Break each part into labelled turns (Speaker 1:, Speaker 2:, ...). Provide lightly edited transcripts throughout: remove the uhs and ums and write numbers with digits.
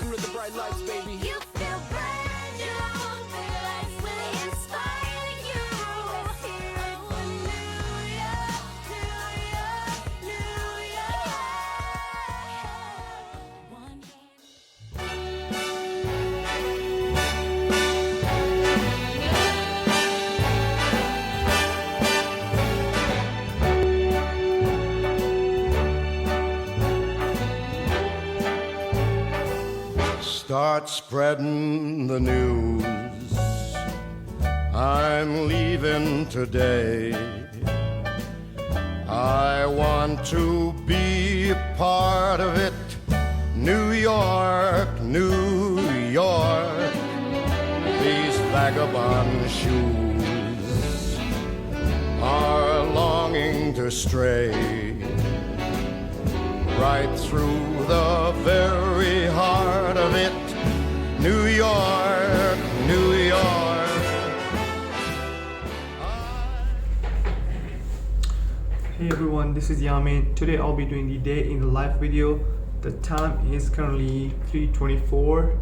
Speaker 1: under the bright lights, baby.
Speaker 2: You feel brand new, the lights will inspire you. Let's hear it for New York, New York, One hand.
Speaker 3: Start spreading the news. I'm leaving today. I want to be a part of it. New York, New York. These vagabond shoes are longing to stray right through the very heart of it. New York, New York.
Speaker 4: Hey everyone, this is Yamin. Today I'll be doing the day in the life video. The time is currently 3:24.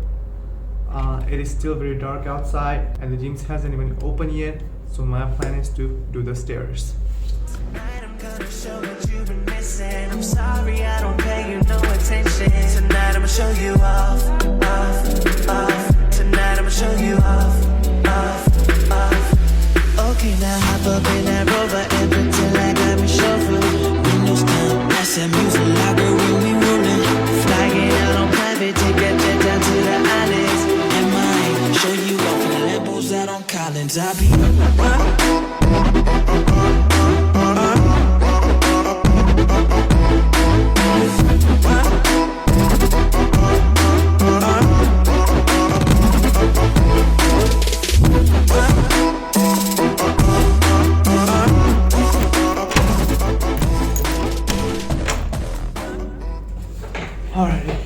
Speaker 4: It is still very dark outside and the gym hasn't even opened yet, so my plan is to do the stairs.
Speaker 5: Tonight I'm gonna show what you've been missing. I'm sorry I don't pay you no attention. Tonight I'ma show you off, off, off. Tonight I'ma show you off, off, off. Okay, now hop up in that Rover and pretend like I'm your chauffeur. Windows down, that's that music loud, girl, we rolling. Flying out on private, take that jet down to the islands. And mine, show you off in the Lambos out on Collins. I'll be
Speaker 4: Alrighty,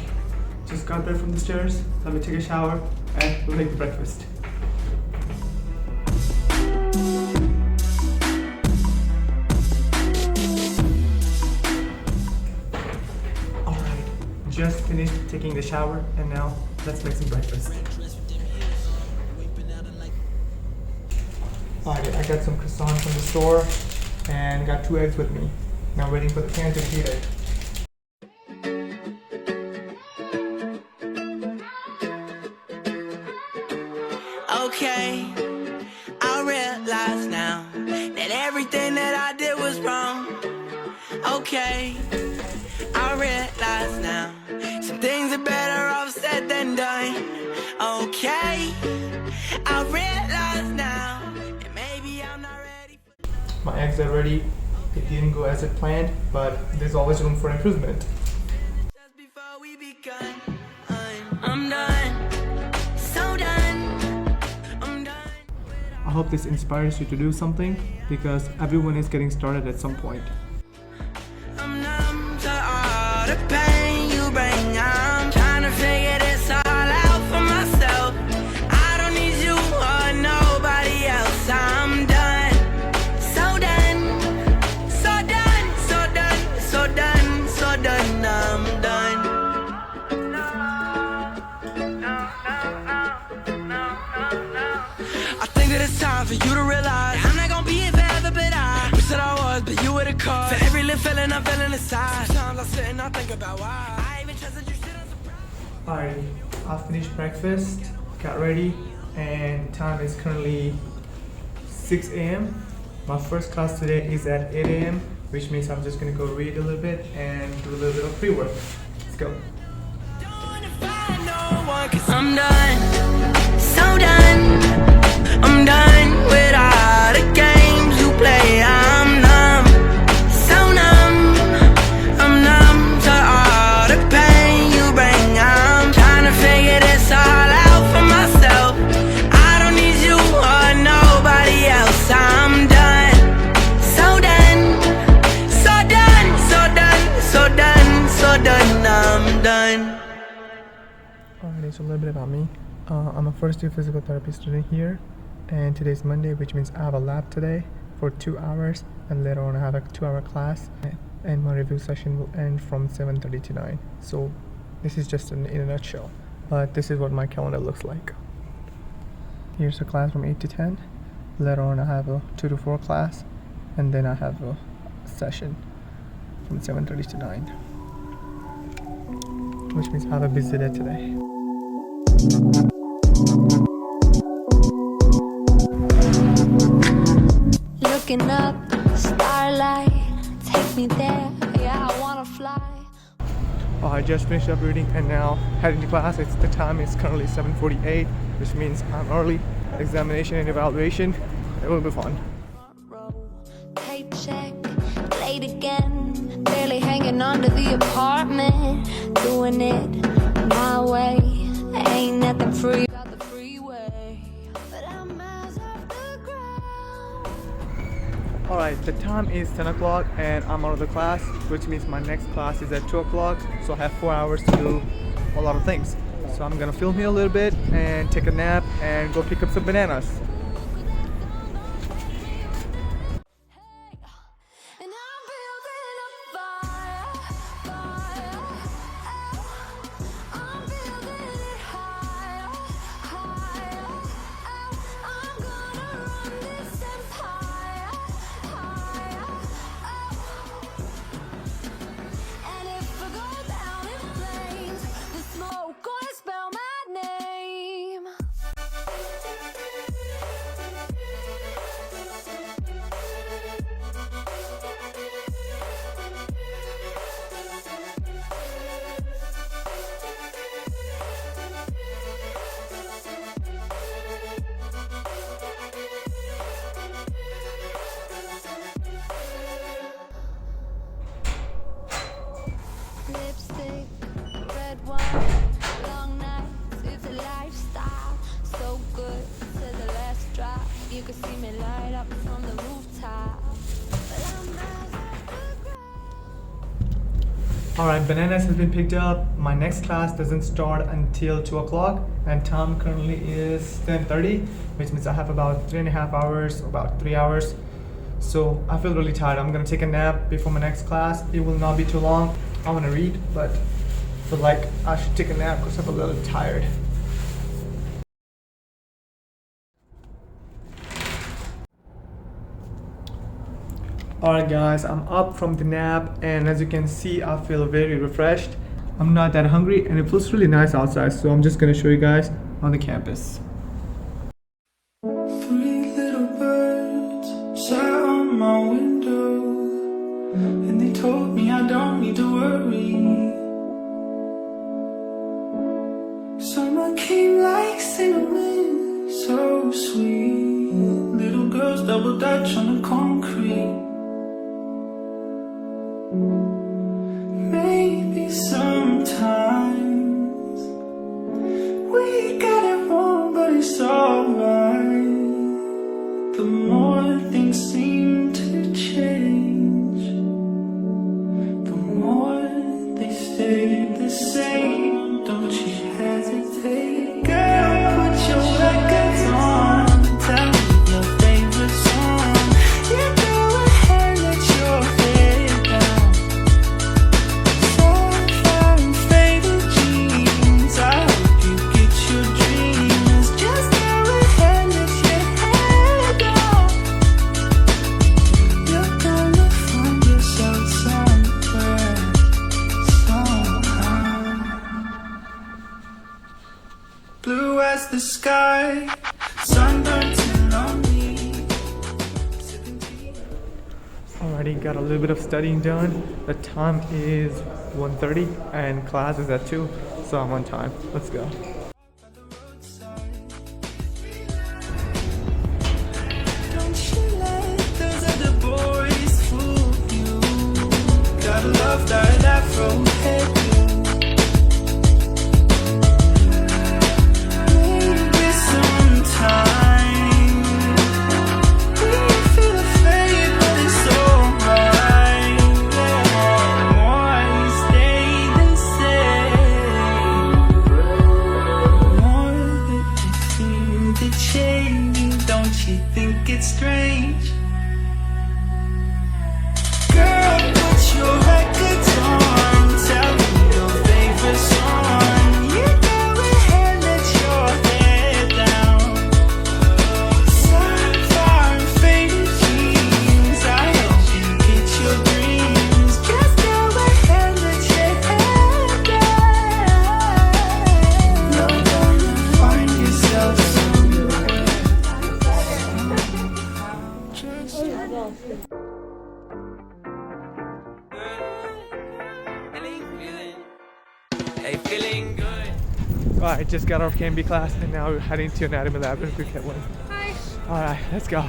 Speaker 4: just got back from the stairs. Let me take a shower and we'll make the breakfast. Alright, just finished taking the shower and now let's make some breakfast. Alright, I got some croissants from the store and got 2 eggs with me. Now waiting for the pan to heat it.
Speaker 5: okay. I realize now that everything that I did was wrong. Okay, I realize now some things are better off said than done. Okay, I realize now that maybe I'm not ready for
Speaker 4: My eggs are ready. It didn't go as it planned, but there's always room for improvement.
Speaker 5: just before we begun. I'm done, so done. I'm done.
Speaker 4: I hope this inspires you to do something because everyone is getting started at some point.
Speaker 5: I'm numb to all the pain you bring. I'm trying to figure this all out for myself. I don't need you or nobody else. I'm done, so done, so done, so done, so done, so done. I'm done. I think that it's time for you to realize I'm not gonna be here forever, but I wish that I was, but you were the cause. For every little feeling I'm feeling inside. Sometimes I sit and I think about why I even trusted you. Shit, I'm surprised.
Speaker 4: Alright, I finished breakfast, got ready, and time is currently 6 a.m. My first class today is at 8 a.m., which means I'm just gonna go read a little bit and do a little bit of pre-work. Let's go.
Speaker 5: I'm done, so done. I'm done with all the games you play. I'm numb, so numb. I'm numb to all the pain you bring. I'm trying to figure this all out for myself. I don't need you or nobody else. I'm done, so done, so done, so done, so done, so done. I'm done.
Speaker 4: Alright, so a little bit about me. I'm a first year physical therapy student here, and today's Monday, which means I have a lab today for 2 hours, and later on I have a 2-hour class, and my review session will end from 7:30 to 9. So this is just in a nutshell. but this is what my calendar looks like. Here's a class from 8 to 10. Later on I have a 2 to 4 class, and then I have a session from 7:30 to 9, which means I have a busy day today.
Speaker 2: Looking up, starlight, take me there, yeah, I wanna fly.
Speaker 4: I just finished up reading and now heading to class. The time is currently 7:48, which means I'm early. Examination and evaluation, it will be fun.
Speaker 2: Front row, paycheck, late again, barely hanging on to the apartment, doing it my way, ain't nothing free about the freeway, but I'm miles off the ground.
Speaker 4: Alright, the time is 10 o'clock and I'm out of the class, which means my next class is at 2 o'clock, so I have 4 hours to do a lot of things. So I'm gonna film here a little bit and take a nap and go pick up some bananas.
Speaker 2: And I'm building a fire, fire, I'm building it higher, higher, I'm gonna run this empire, higher, and if I go down in flames, the smoke gonna spell my name. Lipstick, red wine, long nights, it's a lifestyle. So good to the last drop. You can see me light up from the rooftop. But I'm miles off the ground.
Speaker 4: Alright, bananas has been picked up. My next class doesn't start until 2 o'clock and time currently is 10:30, which means I have about 3.5 hours, about 3 hours. So I feel really tired. I'm gonna take a nap before my next class. It will not be too long. I wanna read, but I feel like I should take a nap because I'm a little tired. Alright guys, I'm up from the nap and as you can see I feel very refreshed. I'm not that hungry and it feels really nice outside, so I'm just gonna show you guys on the campus.
Speaker 1: 3 little birds sat on my window, and they told me I don't need to worry. Summer came like cinnamon, so sweet. Little girls double dutch on the concrete. Maybe sometimes we got it wrong, but it's alright. The more things seem to change, the more they stay the same. Don't you hesitate, girl, put your records on. Tell me your favorite song. You go ahead, let your head down. Sapphire and faded jeans, I hope you get your dreams. Just go ahead, let your head down. You're gonna find yourself somewhere, somehow. Blue as the sky, sunburnt and lonely. Sipping tea.
Speaker 4: Alrighty, got a little bit of studying done. The time is 1:30 and class is at 2, so I'm on time. Let's go.
Speaker 1: Don't you let those other boys fool you. Gotta love that afro hairdo. Maybe sometime we feel afraid, but it's alright. Why stay the same?
Speaker 4: Alright, just got out of KMB class and now we're heading to Anatomy Lab in Cricket Lane.
Speaker 2: Hi.
Speaker 4: Alright, let's go.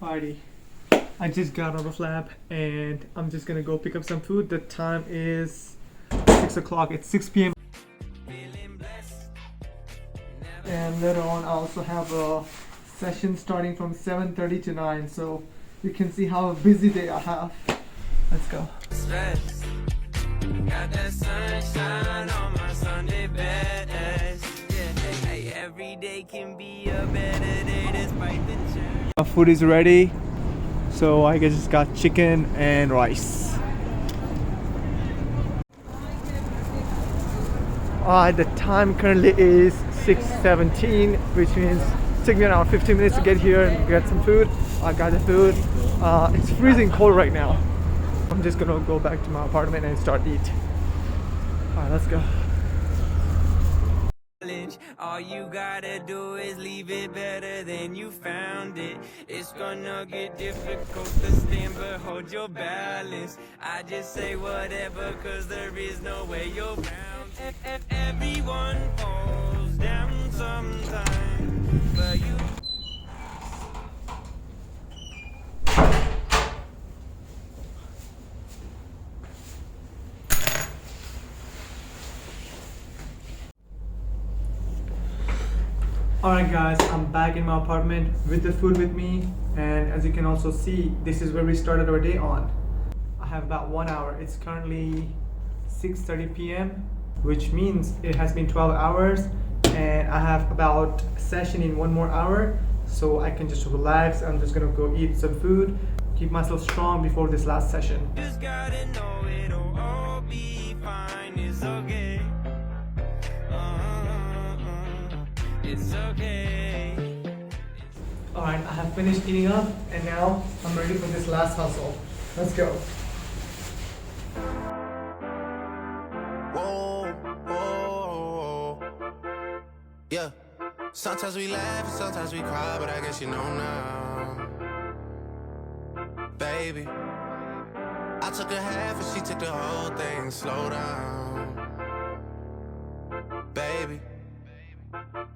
Speaker 4: Alrighty, I just got out of lab and I'm just gonna go pick up some food. The time is 6 o'clock, it's 6 p.m. And later on I also have a session starting from 7:30 to 9, so you can see how busy day I have. Let's go.
Speaker 5: Got that sunshine on my Sunday best. Yeah, hey, every day can be a better day despite the challenge.
Speaker 4: Our food is ready, so I just got chicken and rice. The time currently is 6:17, which means it took me around 15 minutes to get here and get some food. I got the food. It's freezing cold right now. I'm just gonna go back to my apartment and start eat. Alright, let's go.
Speaker 5: All you gotta do is leave it better than you found it. It's gonna get difficult to stand, but hold your balance. I just say whatever, cause there is no way you're bound. Everyone falls down sometime, but you.
Speaker 4: Alright guys, I'm back in my apartment with the food with me, and as you can also see, this is where we started our day on. I have about 1 hour. It's currently 6:30 p.m. which means it has been 12 hours and I have about a session in 1 more hour, so I can just relax. I'm just gonna go eat some food, keep myself strong before this last session.
Speaker 5: Just gotta know it'll all be fine, it's okay. It's okay.
Speaker 4: Alright, I have finished eating up and now I'm ready for this last hustle. Let's go.
Speaker 6: Whoa, whoa, yeah. Sometimes we laugh and sometimes we cry, but I guess you know now, baby. I took a half and she took the whole thing. Slow down, baby.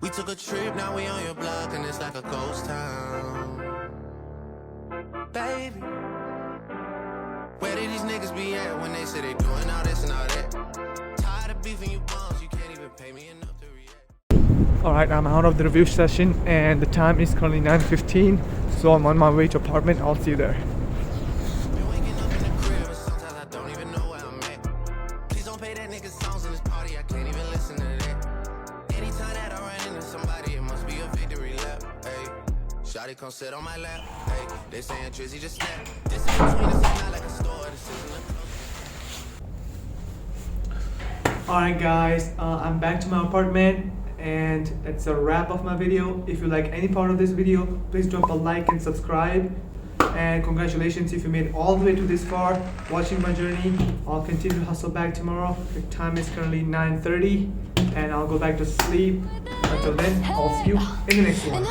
Speaker 6: We took a trip, now we on your block and it's like a ghost town, baby. Where did these niggas be at when they say they doing all this and all that? Tired of beefing you bums, you can't even pay me enough to react.
Speaker 4: Alright, I'm out of the review session and the time is currently 9:15, so I'm on my way to apartment. I'll see you there.
Speaker 6: Been waking up in the crib and sometimes I don't even know where I'm at. Please don't play that nigga songs in this party, I can't even listen to that. Anytime that I run into somebody, it must be a victory lap. Hey, shawty come sit on my lap. Hey, they saying Drizzy just snap. This in between us, it's not like a store. This isn't a
Speaker 4: Alright guys, I'm back to my apartment and that's a wrap of my video. If you like any part of this video, please drop a like and subscribe. And congratulations if you made all the way to this far watching my journey. I'll continue to hustle back tomorrow. The time is currently 9:30 and I'll go back to sleep. Until then, I'll see you in the next one.